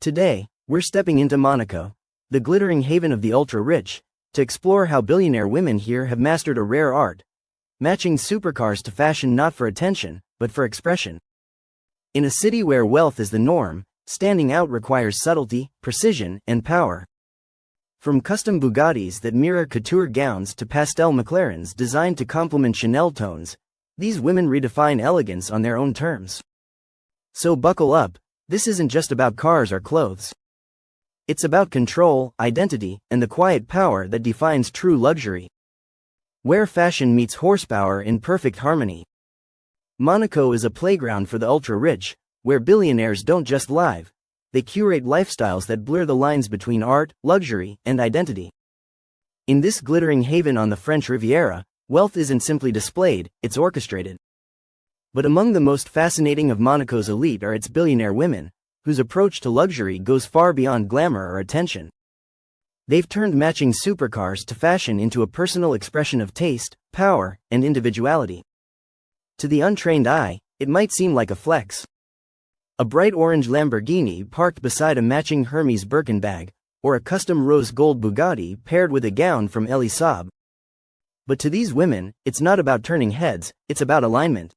Today, we're stepping into Monaco, the glittering haven of the ultra-rich, to explore how billionaire women here have mastered a rare art, matching supercars to fashion not for attention, but for expression. In a city where wealth is the norm, standing out requires subtlety, precision, and power. From custom Bugattis that mirror couture gowns to pastel McLarens designed to complement Chanel tones, these women redefine elegance on their own terms. So buckle up, this isn't just about cars or clothes. It's about control, identity, and the quiet power that defines true luxury. Where fashion meets horsepower in perfect harmony. Monaco is a playground for the ultra-rich, where billionaires don't just live, they curate lifestyles that blur the lines between art, luxury, and identity. In this glittering haven on the French Riviera, wealth isn't simply displayed, it's orchestrated. But among the most fascinating of Monaco's elite are its billionaire women, whose approach to luxury goes far beyond glamour or attention. They've turned matching supercars to fashion into a personal expression of taste, power, and individuality. To the untrained eye, it might seem like a flex. A bright orange Lamborghini parked beside a matching Hermes Birkin bag, or a custom rose gold Bugatti paired with a gown from Elie Saab. But to these women, it's not about turning heads, it's about alignment.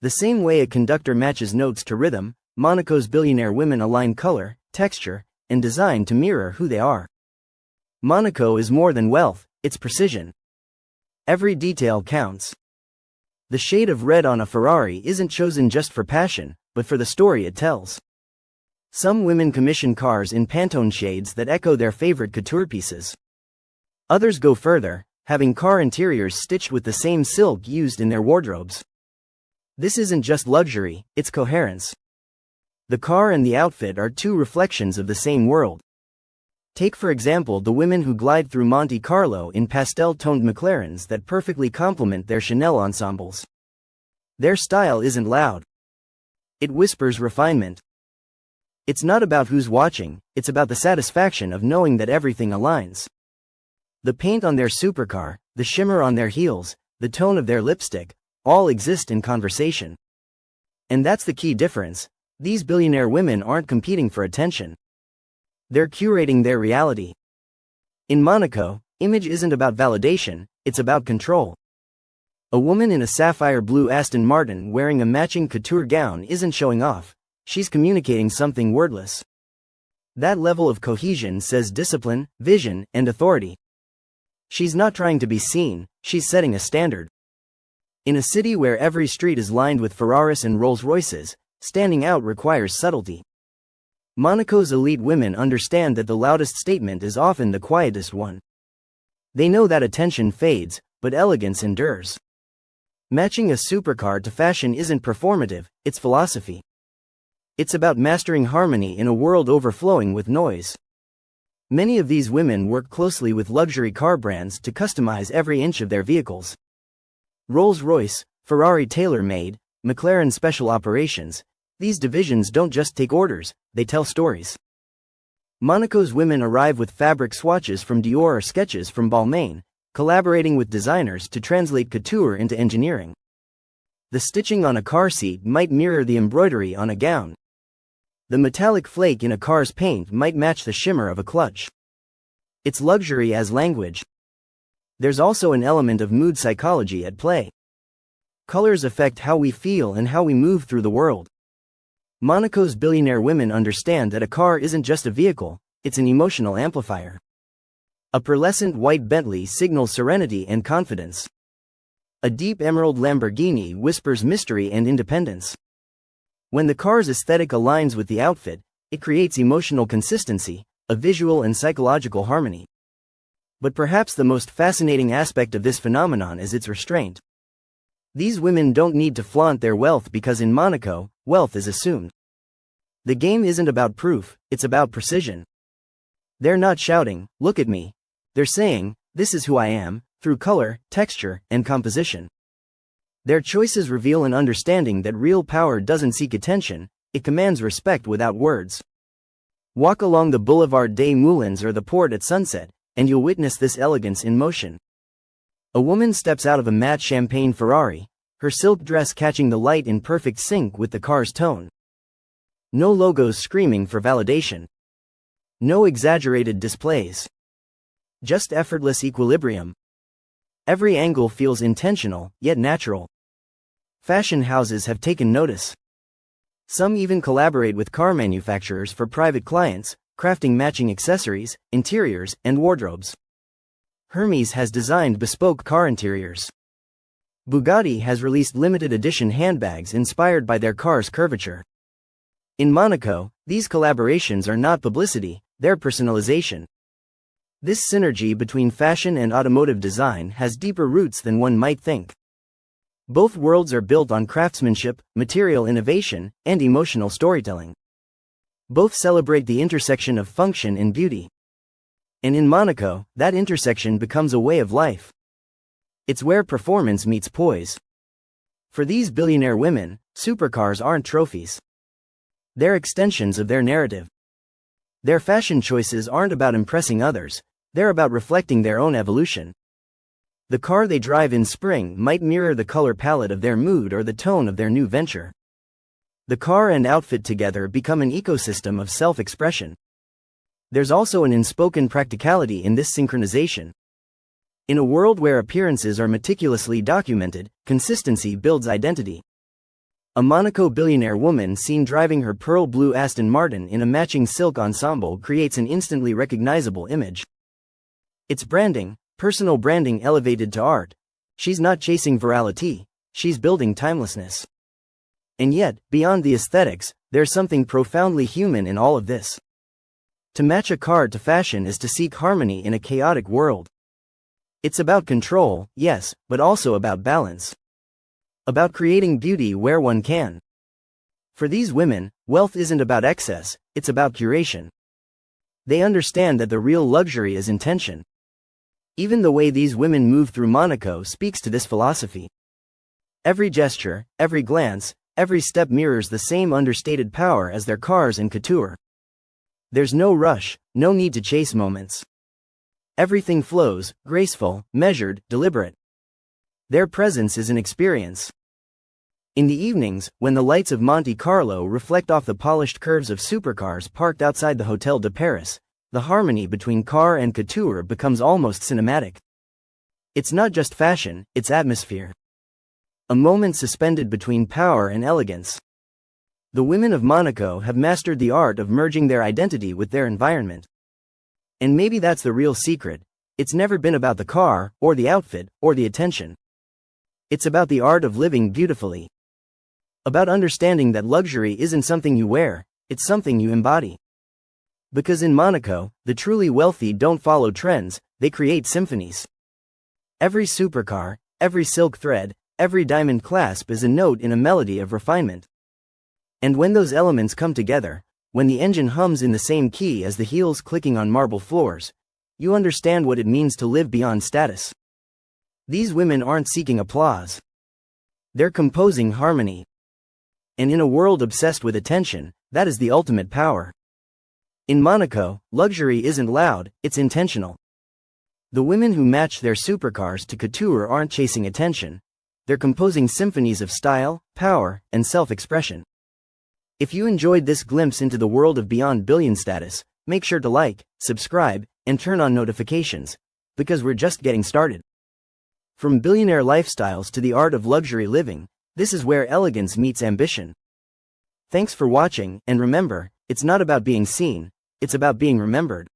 The same way a conductor matches notes to rhythm, Monaco's billionaire women align color, texture, and design to mirror who they are. Monaco is more than wealth, it's precision. Every detail counts. The shade of red on a Ferrari isn't chosen just for passion, but for the story it tells. Some women commission cars in Pantone shades that echo their favorite couture pieces. Others go further, having car interiors stitched with the same silk used in their wardrobes. This isn't just luxury, it's coherence. The car and the outfit are two reflections of the same world. Take for example the women who glide through MonteCarlo in pastel-toned McLarens that perfectly complement their Chanel ensembles. Their style isn't loud. It whispers refinement. It's not about who's watching, it's about the satisfaction of knowing that everything aligns. The paint on their supercar, the shimmer on their heels, the tone of their lipstick, all exist in conversation. And that's the key difference. These billionaire women aren't competing for attention. They're curating their reality. In Monaco, image isn't about validation, it's about control. A woman in a sapphire blue Aston Martin wearing a matching couture gown isn't showing off, she's communicating something wordless. That level of cohesion says discipline, vision, and authority. She's not trying to be seen, she's setting a standard. In a city where every street is lined with Ferraris and Rolls-Royces, standing out requires subtlety. Monaco's elite women understand that the loudest statement is often the quietest one. They know that attention fades, but elegance endures. Matching a supercar to fashion isn't performative, it's philosophy. It's about mastering harmony in a world overflowing with noise. Many of these women work closely with luxury car brands to customize every inch of their vehicles. Rolls-Royce, Ferrari tailor-made, McLaren special operations, these divisions don't just take orders, they tell stories. Monaco's women arrive with fabric swatches from Dior or sketches from Balmain, collaborating with designers to translate couture into engineering. The stitching on a car seat might mirror the embroidery on a gown. The metallic flake in a car's paint might match the shimmer of a clutch. It's luxury as language. There's also an element of mood psychology at play. Colors affect how we feel and how we move through the world. Monaco's billionaire women understand that a car isn't just a vehicle, it's an emotional amplifier. A pearlescent white Bentley signals serenity and confidence. A deep emerald Lamborghini whispers mystery and independence. When the car's aesthetic aligns with the outfit, it creates emotional consistency, a visual and psychological harmony. But perhaps the most fascinating aspect of this phenomenon is its restraint. These women don't need to flaunt their wealth because in Monaco, wealth is assumed. The game isn't about proof, it's about precision. They're not shouting, "Look at me." They're saying, "This is who I am," through color, texture, and composition. Their choices reveal an understanding that real power doesn't seek attention, it commands respect without words. Walk along the Boulevard des Moulins or the port at sunset, and you'll witness this elegance in motion. A woman steps out of a matte champagne Ferrari, her silk dress catching the light in perfect sync with the car's tone. No logos screaming for validation. No exaggerated displays. Just effortless equilibrium. Every angle feels intentional, yet natural. Fashion houses have taken notice. Some even collaborate with car manufacturers for private clients, crafting matching accessories, interiors, and wardrobes. Hermes has designed bespoke car interiors. Bugatti has released limited edition handbags inspired by their car's curvature. In Monaco, these collaborations are not publicity, they're personalization. This synergy between fashion and automotive design has deeper roots than one might think. Both worlds are built on craftsmanship, material innovation, and emotional storytelling. Both celebrate the intersection of function and beauty. And in Monaco, that intersection becomes a way of life. It's where performance meets poise. For these billionaire women, supercars aren't trophies. They're extensions of their narrative. Their fashion choices aren't about impressing others, they're about reflecting their own evolution. The car they drive in spring might mirror the color palette of their mood or the tone of their new venture. The car and outfit together become an ecosystem of self-expression. There's also an unspoken practicality in this synchronization. In a world where appearances are meticulously documented, consistency builds identity. A Monaco billionaire woman seen driving her pearl blue Aston Martin in a matching silk ensemble creates an instantly recognizable image. It's branding, personal branding elevated to art. She's not chasing virality, she's building timelessness. And yet, beyond the aesthetics, there's something profoundly human in all of this. To match a car to fashion is to seek harmony in a chaotic world. It's about control, yes, but also about balance. About creating beauty where one can. For these women, wealth isn't about excess, it's about curation. They understand that the real luxury is intention. Even the way these women move through Monaco speaks to this philosophy. Every gesture, every glance, every step mirrors the same understated power as their cars and couture. There's no rush, no need to chase moments. Everything flows, graceful, measured, deliberate. Their presence is an experience. In the evenings, when the lights of MonteCarlo reflect off the polished curves of supercars parked outside the Hotel de Paris, the harmony between car and couture becomes almost cinematic. It's not just fashion, it's atmosphere. A moment suspended between power and elegance. The women of Monaco have mastered the art of merging their identity with their environment. And maybe that's the real secret. It's never been about the car, or the outfit, or the attention. It's about the art of living beautifully. About understanding that luxury isn't something you wear, it's something you embody. Because in Monaco, the truly wealthy don't follow trends, they create symphonies. Every supercar, every silk thread, every diamond clasp is a note in a melody of refinement. And when those elements come together, when the engine hums in the same key as the heels clicking on marble floors, you understand what it means to live beyond status. These women aren't seeking applause. They're composing harmony. And in a world obsessed with attention, that is the ultimate power. In Monaco, luxury isn't loud, it's intentional. The women who match their supercars to couture aren't chasing attention. They're composing symphonies of style, power, and self-expression. If you enjoyed this glimpse into the world of beyond billion status, make sure to like, subscribe, and turn on notifications, because we're just getting started. From billionaire lifestyles to the art of luxury living, this is where elegance meets ambition. Thanks for watching, and remember, it's not about being seen, it's about being remembered.